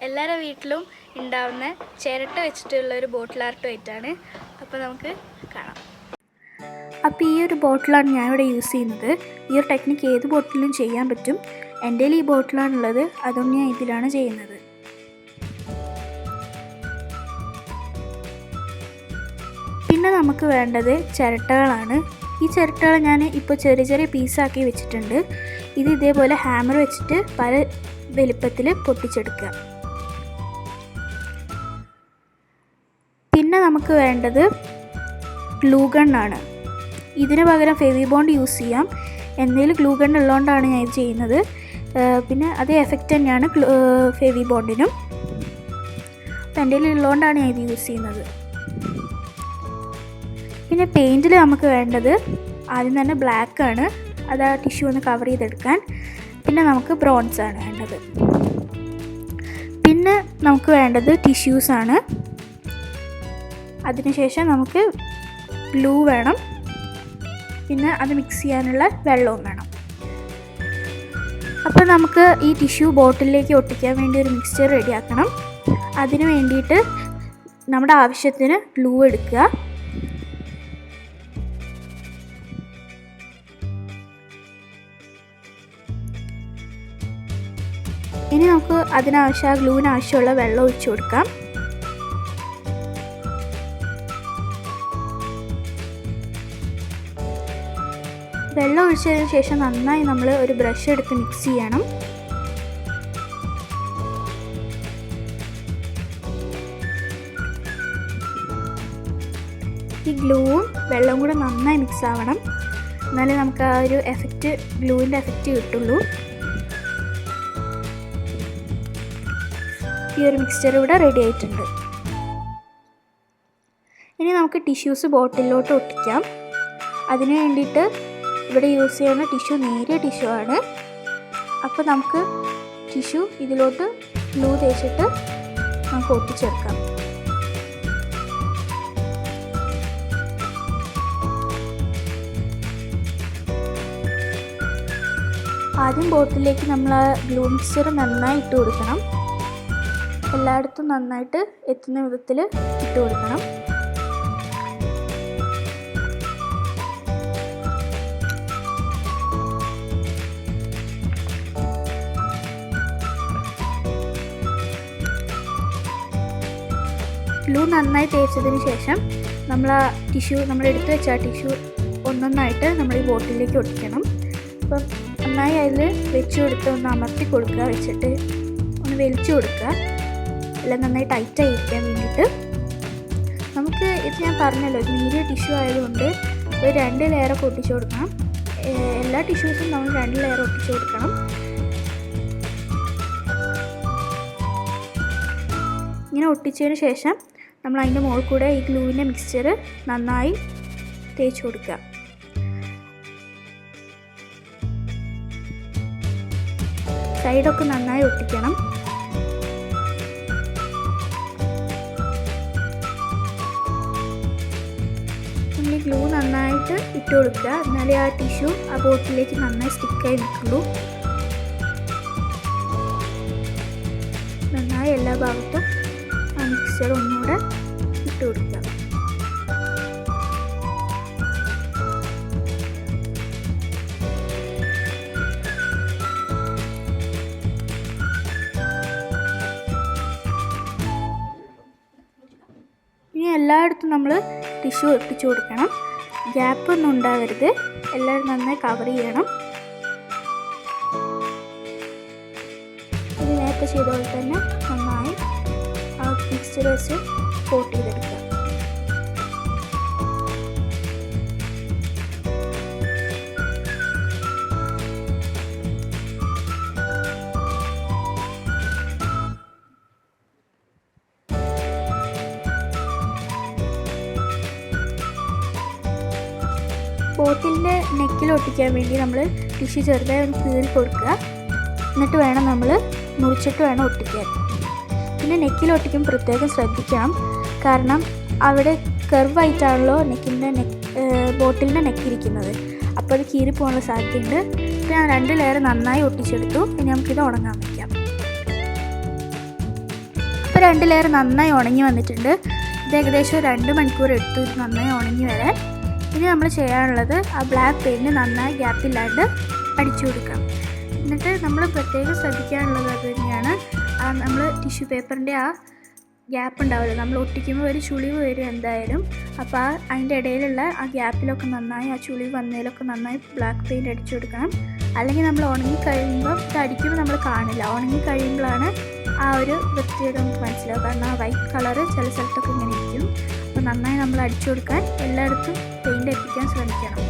എല്ലാവരുടെ വീട്ടിലും ഉണ്ടാവുന്ന ചിരട്ട വെച്ചിട്ടുള്ള ഒരു ബോട്ടിൽ ആർട്ടുമായിട്ടാണ്. അപ്പോൾ നമുക്ക് കാണാം. അപ്പോൾ ഈ ഒരു ബോട്ടിലാണ് ഞാനിവിടെ യൂസ് ചെയ്യുന്നത്. ഈ ഒരു ടെക്നിക്ക് ഏത് ബോട്ടിലും ചെയ്യാൻ പറ്റും. എൻ്റെ കയ്യിൽ ഈ ബോട്ടിലാണുള്ളത്, അതുകൊണ്ട് ഞാൻ ഇതിലാണ് ചെയ്യുന്നത്. പിന്നെ നമുക്ക് വേണ്ടത് ചിരട്ടകളാണ്. ഈ ചിരട്ടകൾ ഞാൻ ഇപ്പോൾ ചെറിയ ചെറിയ പീസാക്കി വെച്ചിട്ടുണ്ട്. ഇത് ഇതേപോലെ ഹാമർ വെച്ചിട്ട് പല വലിപ്പത്തിൽ പൊട്ടിച്ചെടുക്കുക. പിന്നെ നമുക്ക് വേണ്ടത് ഗ്ലൂ ഗണ്ണാണ്. ഇതിന് പകരം ഫെവി ബോണ്ട് യൂസ് ചെയ്യാം. എന്തെങ്കിലും ഗ്ലൂ ഗൺ ഉള്ളതുകൊണ്ടാണ് ഞാൻ ഇത് ചെയ്യുന്നത്. പിന്നെ അതേ എഫക്റ്റ് തന്നെയാണ് ഫെവി ബോണ്ടിനും. അപ്പോൾ എൻ്റെ കയ്യിൽ ഉള്ളതുകൊണ്ടാണ് ഞാൻ ഇത് യൂസ് ചെയ്യുന്നത്. പിന്നെ പെയിൻറ്റിൽ നമുക്ക് വേണ്ടത് ആദ്യം തന്നെ ബ്ലാക്കാണ്, അത് ആ ടിഷ്യൂ ഒന്ന് കവർ ചെയ്തെടുക്കാൻ. പിന്നെ നമുക്ക് ബ്രോൺസാണ് വേണ്ടത്. പിന്നെ നമുക്ക് വേണ്ടത് ടിഷ്യൂസാണ്. അതിനുശേഷം നമുക്ക് ഗ്ലൂ വേണം. പിന്നെ അത് മിക്സ് ചെയ്യാനുള്ള വെള്ളവും വേണം. അപ്പോൾ നമുക്ക് ഈ ടിഷ്യൂ ബോട്ടിലേക്ക് ഒട്ടിക്കാൻ വേണ്ടി ഒരു മിക്സ്ചർ റെഡിയാക്കണം. അതിന് വേണ്ടിയിട്ട് നമ്മുടെ ആവശ്യത്തിന് ഗ്ലൂ എടുക്കുക. ഇനി നമുക്ക് ആ ഗ്ലൂവിന് ആവശ്യമുള്ള വെള്ളം ഒഴിച്ചു കൊടുക്കാം. വെള്ളം ഒഴിച്ചതിന് ശേഷം നന്നായി നമ്മൾ ഒരു ബ്രഷ് എടുത്ത് മിക്സ് ചെയ്യണം. ഈ ഗ്ലൂവും വെള്ളവും കൂടെ നന്നായി മിക്സ് ആവണം. എന്നാലേ നമുക്ക് ആ ഒരു എഫക്റ്റ്, ഗ്ലൂവിൻ്റെ എഫക്റ്റ് കിട്ടുള്ളൂ. ഈ ഒരു മിക്സ്ചർ ഇവിടെ റെഡി ആയിട്ടുണ്ട്. ഇനി നമുക്ക് ടിഷ്യൂസ് ബോട്ടിലോട്ട് ഒട്ടിക്കാം. അതിന് വേണ്ടിയിട്ട് ഇവിടെ യൂസ് ചെയ്യുന്ന ടിഷ്യൂ നേരിയ ടിഷ്യൂ ആണ്. അപ്പോൾ നമുക്ക് ടിഷ്യൂ ഇതിലോട്ട് ഗ്ലൂ തേച്ചിട്ട് നമുക്ക് ഒട്ടിച്ചെടുക്കാം. ആദ്യം ബോട്ടിലേക്ക് നമ്മൾ ആ ഗ്ലൂ മിക്സ്ചർ നന്നായി ഇട്ട് കൊടുക്കണം. എല്ലായിടത്തും നന്നായിട്ട് എത്തുന്ന വിധത്തിൽ ഇട്ട് കൊടുക്കണം. ഗ്ലൂ നന്നായി തേച്ചതിന് ശേഷം നമ്മൾ ആ ടിഷ്യൂ, നമ്മൾ എടുത്തു വെച്ച ആ ടിഷ്യൂ ഒന്നൊന്നായിട്ട് നമ്മൾ ഈ ബോട്ടിലേക്ക് ഒട്ടിക്കണം. അപ്പം നന്നായി അതിൽ വെച്ച് കൊടുത്ത് ഒന്ന് അമർത്തി കൊടുക്കുക, വെച്ചിട്ട് ഒന്ന് വലിച്ചു കൊടുക്കുക. എല്ലാം നന്നായി ടൈറ്റായി ഇരിക്കാൻ വേണ്ടിയിട്ട്. നമുക്ക് ഇത് ഞാൻ പറഞ്ഞല്ലോ, നേരിയ ടിഷ്യൂ ആയതുകൊണ്ട് ഒരു 2 ലെയറൊക്കെ ഒട്ടിച്ചു കൊടുക്കണം. എല്ലാ ടിഷ്യൂസും നമ്മൾ 2 ലെയർ ഒട്ടിച്ചു കൊടുക്കണം. ഇങ്ങനെ ഒട്ടിച്ചതിന് ശേഷം നമ്മൾ അതിൻ്റെ മുകളിൽ കൂടെ ഈ ഗ്ലൂവിൻ്റെ മിക്സ്ചർ നന്നായി തേച്ച് കൊടുക്കുക. സൈഡൊക്കെ നന്നായി ഒട്ടിക്കണം. ഗ്ലൂ നന്നായിട്ട് ഇട്ട് കൊടുക്കുക. എന്നാലേ ആ ടിഷ്യൂ ആ ബോട്ടിലേക്ക് നന്നായി സ്റ്റിക്കായി നിൽക്കുള്ളൂ. നന്നായി എല്ലാ ഭാഗത്തും ആ മിക്സ്ചർ ഒന്നുകൂടെ ഇട്ട് കൊടുക്കുക. ഇനി എല്ലായിടത്തും നമ്മൾ ടിഷ്യൂ ഒട്ടിച്ചു കൊടുക്കണം. ഗ്യാപ്പൊന്നും ഉണ്ടാവരുത്. എല്ലാവരും നന്നായി കവർ ചെയ്യണം. ഇത് നേരത്തെ ചെയ്ത പോലെ തന്നെ നന്നായി ആ മിക്സ്ചർ വെച്ച് കോട്ട് ചെയ്തെടുക്കുക. ബോട്ടിലിൻ്റെ നെക്കിൽ ഒട്ടിക്കാൻ വേണ്ടി നമ്മൾ ടിഷ്യൂ ചെറുതായി ഒന്ന് കീറി കൊടുക്കുക. എന്നിട്ട് വേണം നമ്മൾ മുറിച്ചിട്ട് വേണം ഒട്ടിക്കാൻ. പിന്നെ നെക്കിൽ ഒട്ടിക്കും പ്രത്യേകം ശ്രദ്ധിക്കണം. കാരണം അവിടെ കർവായിട്ടാണല്ലോ ബോട്ടിലിൻ്റെ നെക്കിരിക്കുന്നത്. അപ്പോൾ അത് കീറി പോകാനുള്ള സാധ്യതയുണ്ട്. ഇപ്പോൾ ഞാൻ 2 ലെയർ നന്നായി ഒട്ടിച്ചെടുത്തു. ഇനി നമുക്കിത് ഉണങ്ങാൻ വയ്ക്കാം. ഇപ്പോൾ 2 ലെയർ നന്നായി ഉണങ്ങി വന്നിട്ടുണ്ട്. ഇത് ഏകദേശം 2 മണിക്കൂർ എടുത്തു ഇത് നന്നായി ഉണങ്ങി വരാൻ. ഇനി നമ്മൾ ചെയ്യാനുള്ളത് ആ ബ്ലാക്ക് പെയിൻറ്റ് നന്നായി ഗ്യാപ്പില്ലാണ്ട് അടിച്ചു കൊടുക്കാം. എന്നിട്ട് നമ്മൾ പ്രത്യേകം ശ്രദ്ധിക്കാനുള്ളത് അത് തന്നെയാണ്, നമ്മൾ ടിഷ്യൂ പേപ്പറിൻ്റെ ആ ഗ്യാപ്പ് ഉണ്ടാവില്ല, നമ്മൾ ഒട്ടിക്കുമ്പോൾ ഒരു ചുളിവ് വരും എന്തായാലും. അപ്പോൾ അതിൻ്റെ ഇടയിലുള്ള ആ ഗ്യാപ്പിലൊക്കെ നന്നായി, ആ ചുളിവ് വന്നതിലൊക്കെ നന്നായി ബ്ലാക്ക് പെയിൻറ്റ് അടിച്ചു കൊടുക്കണം. അല്ലെങ്കിൽ നമ്മൾ ഉണങ്ങി കഴിയുമ്പോൾ ഇത് അടിക്കുമ്പോൾ നമ്മൾ കാണില്ല, ഉണങ്ങി കഴിയുമ്പോഴാണ് ആ ഒരു വൃത്തിയോട് നമുക്ക് മനസ്സിലാവും. കാരണം ആ വൈറ്റ് കളറ് ചില സ്ഥലത്തൊക്കെ ഇങ്ങനെ ഇരിക്കും. അപ്പോൾ നന്നായി നമ്മൾ അടിച്ചു കൊടുക്കാൻ എല്ലായിടത്തും പെയിൻറ്റ് എത്തിക്കാൻ ശ്രമിക്കണം.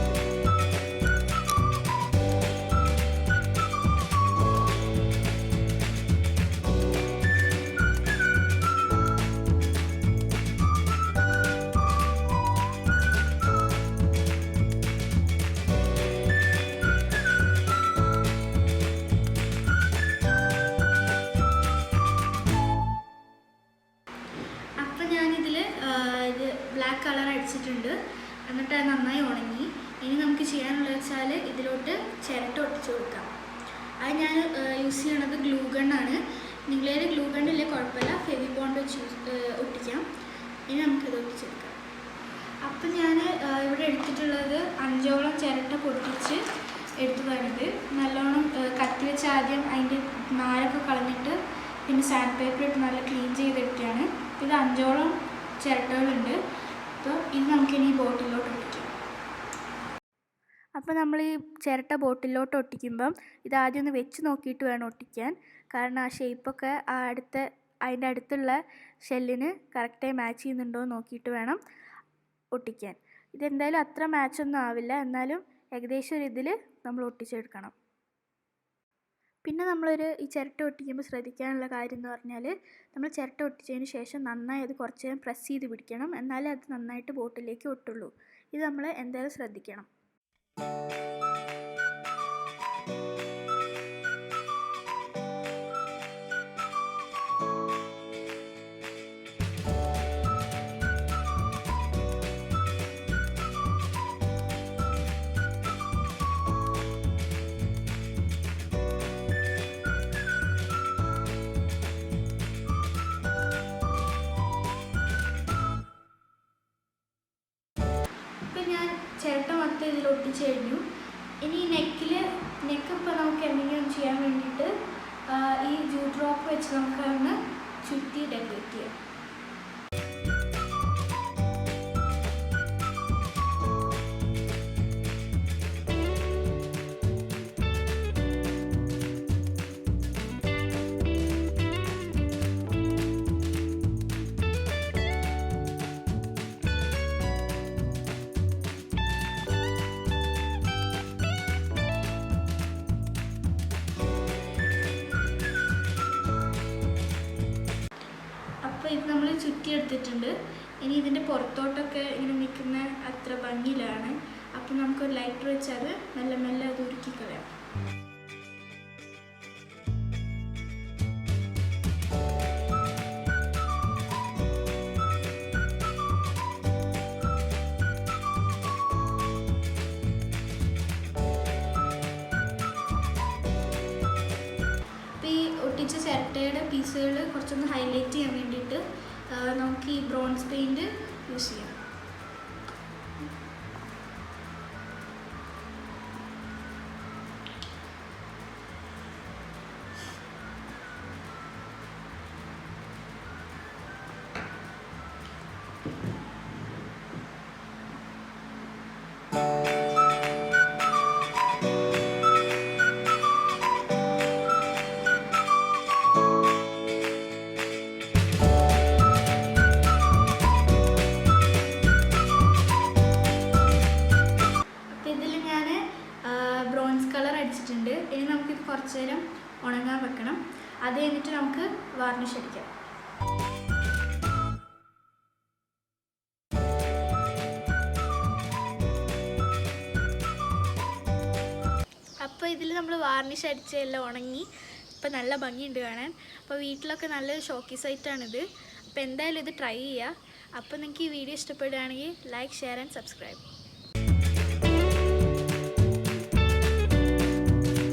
ബ്ലാക്ക് കളർ അടിച്ചിട്ടുണ്ട്, എന്നിട്ട് അത് നന്നായി ഉണങ്ങി. ഇനി നമുക്ക് ചെയ്യാനുള്ളത് വെച്ചാൽ ഇതിലോട്ട് ചിരട്ട ഒട്ടിച്ചു കൊടുക്കാം. അത് ഞാൻ യൂസ് ചെയ്യണത് ഗ്ലൂ ഗണ്ണാണ്. നിങ്ങളേത് ഗ്ലൂ ഗണ്ണില്ലേ കുഴപ്പമില്ല, ഫെവിബോണ്ട് വെച്ച് ഒട്ടിക്കാം. ഇനി നമുക്കിത് ഒട്ടിച്ചെടുക്കാം. അപ്പം ഞാൻ ഇവിടെ എടുത്തിട്ടുള്ളത് 5ഓളം ചിരട്ട പൊട്ടിച്ച് എടുത്തതാണിത്. നല്ലോണം കത്തി വെച്ച് ആദ്യം അതിൻ്റെ നാരൊക്കെ കളഞ്ഞിട്ട് പിന്നെ സാൻഡ് പേപ്പർ ഇട്ട് നല്ല ക്ലീൻ ചെയ്തെടുക്കുകയാണ്. ഇത് 5ഓളം ചിരട്ടകളുണ്ട്. അപ്പോൾ ഇത് നമുക്കിനി ഈ ബോട്ടിലോട്ട് ഒട്ടിക്കാം. അപ്പോൾ നമ്മൾ ഈ ചിരട്ട ബോട്ടിലോട്ട് ഒട്ടിക്കുമ്പം ഇതാദ്യം ഒന്ന് വെച്ച് നോക്കിയിട്ട് വേണം ഒട്ടിക്കാൻ. കാരണം ആ ഷേപ്പൊക്കെ അതിൻ്റെ അടുത്തുള്ള ഷെല്ലിന് കറക്റ്റായി മാച്ച് ചെയ്യുന്നുണ്ടോ എന്ന് നോക്കിയിട്ട് വേണം ഒട്ടിക്കാൻ. ഇതെന്തായാലും അത്ര മാച്ചൊന്നും ആവില്ല, എന്നാലും ഏകദേശം ഒരു ഇതിൽ നമ്മൾ ഒട്ടിച്ചെടുക്കണം. പിന്നെ ഈ ചിരട്ട ഒട്ടിക്കുമ്പോൾ ശ്രദ്ധിക്കാനുള്ള കാര്യം എന്ന് പറഞ്ഞാൽ, നമ്മൾ ചിരട്ട ഒട്ടിച്ചതിന് ശേഷം നന്നായി അത് കുറച്ച് നേരം പ്രസ് ചെയ്ത് പിടിക്കണം, എന്നാലേ അത് നന്നായിട്ട് ബോട്ടിലേക്ക് ഒട്ടുള്ളൂ. ഇത് നമ്മൾ എന്തായാലും ശ്രദ്ധിക്കണം. ചിരട്ട മൊത്തം ഇതിൽ ഒട്ടിച്ച് കഴിഞ്ഞു. ഇനി നെക്ക് ഇപ്പോൾ നമുക്ക് എന്തെങ്കിലും ചെയ്യാൻ വേണ്ടിയിട്ട് ഈ ജൂട്ട് റോപ്പ് വെച്ച് നമുക്ക് ഒന്ന് ചുറ്റി ഡെക്കറേറ്റ് ചെയ്യാം. അപ്പോൾ ഇത് നമ്മൾ ചുറ്റിയെടുത്തിട്ടുണ്ട്. ഇനി ഇതിൻ്റെ പുറത്തോട്ടൊക്കെ ഇങ്ങനെ നിൽക്കുന്ന അത്ര ഭംഗിയിലാണ്. അപ്പോൾ നമുക്കൊരു ലൈറ്റർ വെച്ച് അത് മെല്ലെ മെല്ലെ അത് ഉരുക്കി കളയാം. ഒട്ടിച്ച ചിരട്ടയുടെ പീസുകൾ കുറച്ചൊന്ന് ഹൈലൈറ്റ് ചെയ്യാൻ വേണ്ടിയിട്ട് നമുക്ക് ഈ ബ്രോൺസ് പെയിൻറ്റ് യൂസ് ചെയ്യാം. ഇനി നമുക്കിത് കുറച്ച് നേരം ഉണങ്ങാൻ വെക്കണം. അത് കഴിഞ്ഞിട്ട് നമുക്ക് വാർണിഷ് അടിക്കാം. അപ്പോൾ ഇതിൽ നമ്മൾ വാർണിഷ് അടിച്ചെല്ലാം ഉണങ്ങി ഇപ്പോൾ നല്ല ഭംഗിയുണ്ട് കാണാൻ. അപ്പോൾ വീട്ടിലൊക്കെ നല്ലൊരു ഷോക്കേസ് ആയിട്ടാണിത്. അപ്പോൾ എന്തായാലും ഇത് ട്രൈ ചെയ്യുക. അപ്പോൾ നിങ്ങൾക്ക് ഈ വീഡിയോ ഇഷ്ടപ്പെടുകയാണെങ്കിൽ ലൈക്ക്, ഷെയർ ആൻഡ് സബ്സ്ക്രൈബ്.